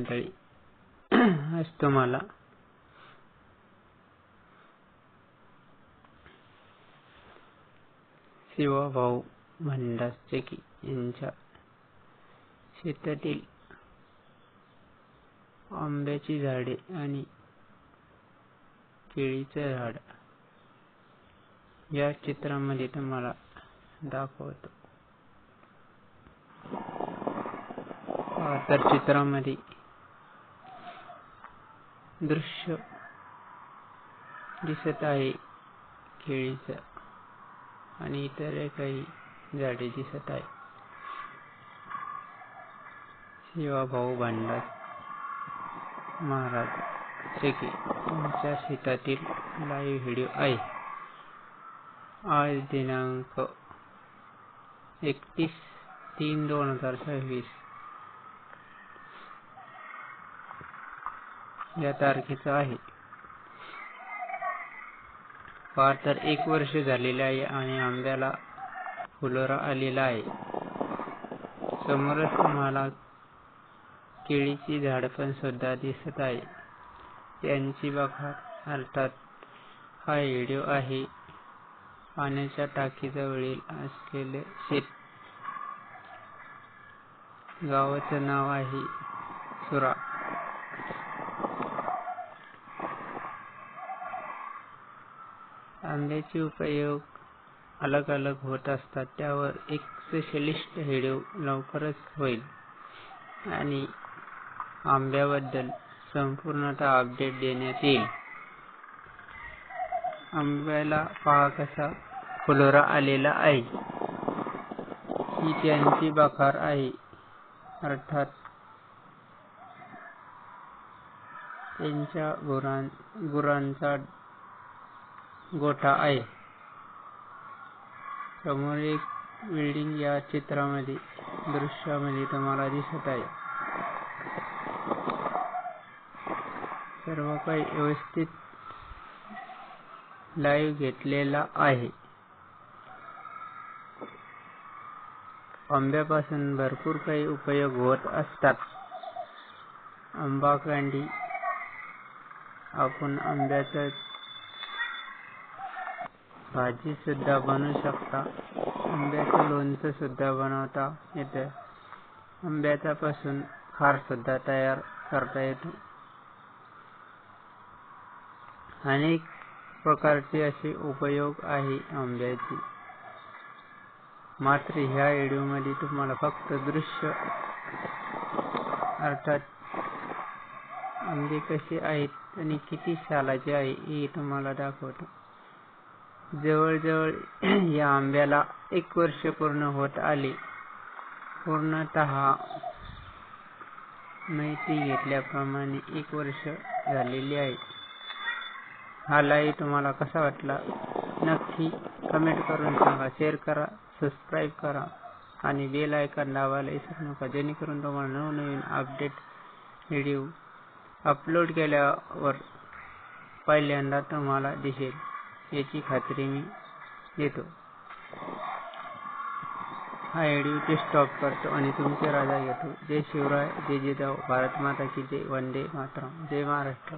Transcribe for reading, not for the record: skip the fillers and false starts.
मंडळी, आज तुम्हाला शिवभाऊ भांडास चेकी यांच्या शेतातील आंब्याची झाडे आणि केळीचे झाड या चित्रामध्ये तुम्हाला दाखवतो. तर चित्रामध्ये दृश्य दिसत आहे केळीचं आणि इतर काही झाडे दिसत आहे. शिवभाऊ भांडास महाराज चेकी यांच्या शेतातील लाईव्ह व्हिडिओ आहे. आज दिनांक 31/3/2026 या तारखेचा आहे. तर 1 वर्ष झालेले आहे आणि आंब्याला फुलोरा आलेला आहे. समोरच तुम्हाला केळीची झाड पण सुद्धा दिसत आहे. यांची बघा, अर्थात हा व्हिडिओ आहे पाण्याच्या टाकीजवळील असलेले शेत. गावाचं नाव आहे सुरा. आंब्याचे उपयोग अलग अलग होत असतात. त्यावर एक स्पेशलिस्ट व्हिडिओ लवकरच होईल आणि आंब्याबद्दल संपूर्णतः अपडेट देण्यात येईल. आंब्याला पहा कसा फुलोरा आलेला आहे. ही त्यांची बखार आहे, अर्थात त्यांच्या गुरांचा गोठा आहे. समोर एक बिल्डिंग या चित्रामध्ये दृश्यामध्ये तुम्हाला दिसत आहे. सर्व काही व्यवस्थित लाईव्ह घेतलेला आहे. आंब्यापासून भरपूर काही उपयोग होत असतात. आंबा कँडी, आपण आंब्याचं भाजी सुद्धा बनवू शकता. आंब्याचं लोणचं सुद्धा बनवता येतं. आंब्याचा पासून खार सुद्धा तयार करता येतो. अनेक प्रकारचे असे उपयोग आहे आंब्याचे. मात्र ह्या व्हिडिओ मध्ये तुम्हाला फक्त दृश्य, अर्थात आंबे कसे आहेत आणि किती सालाचे आहे हे तुम्हाला दाखवतो. जवळजवळ या आंब्याला 1 वर्ष पूर्ण होत आले. पूर्णतः माहिती घेतल्याप्रमाणे 1 वर्ष झालेले आहे. हा लाईव्ह तुम्हाला कसा वाटला नक्की कमेंट करून सांगा. शेअर करा, सबस्क्राईब करा आणि बेल आयकॉन दाबायला विसरू नका, जेणेकरून तुम्हाला नवनवीन अपडेट व्हिडिओ अपलोड केल्यावर पहिल्यांदा तुम्हाला दिसेल याची खात्री मी देतो. हा व्हिडिओ ते स्टॉप करतो आणि तुमचे राजा घेतो. जय शिवराय, जय जिजाऊ, भारत माता की जय, वंदे मातरम, जय महाराष्ट्र.